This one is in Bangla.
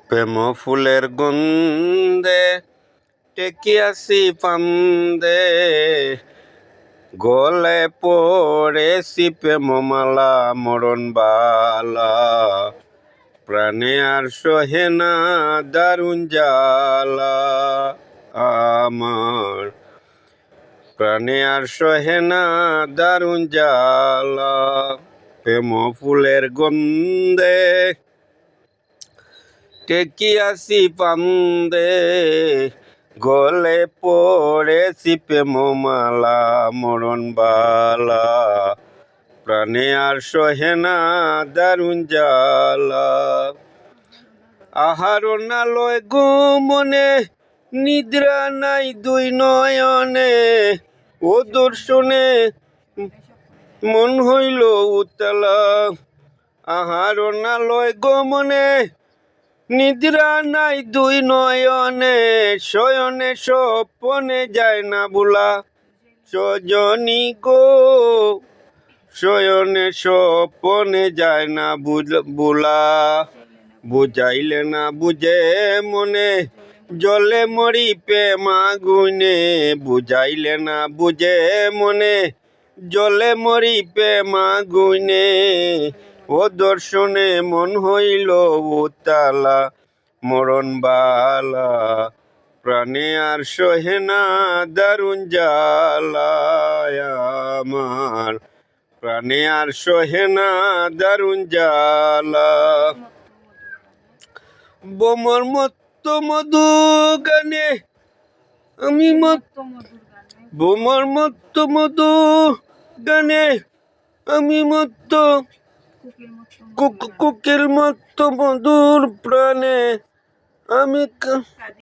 প্রেম ফুলের গন্ধে টেকিয়াছি ফান্দে, গলে পড়েছি প্রেমমালা মরণ বালা। প্রাণে আর সহে না দারুণ জ্বালা আমার, প্রাণে আর সহে না দারুণ জ্বালা। প্রেম ফুলের গন্ধে টেকিয়াছি ফান্দে, গলে পড়েছি প্রেমমালা মরণ বালা। প্রাণে আর সহে না দারুণ জ্বালা। আহার নালয় গো মনে, নিদ্রা নাই দুই নয়নে, ও দর্শনে মন হইল উতলা। আহার নালয় গো মনে, নিদ্রা নাই দুই নয়নে, শয়নে স্বপনে যায় না বুলা। সজনী গো শয়নে স্বপনে যায় না বুলা। বুঝাইলে না বুঝে মনে, জলে মরি প্রেম আগুনে। বুঝাইলে না বুঝে মনে, জলে মরি প্রেম আগুনে। ও দর্শনে মন হইল উতালা মরণ বালা। প্রাণে আর সহে না দারুণ জ্বালা আমার, প্রাণে আর সহে না দারুণ জ্বালা। বোমর মত্ত মধু গানে আমি বোমর মত্ত মধু গানে আমি মত্ত, কোকিল মত্ত মধুর প্রাণে আমি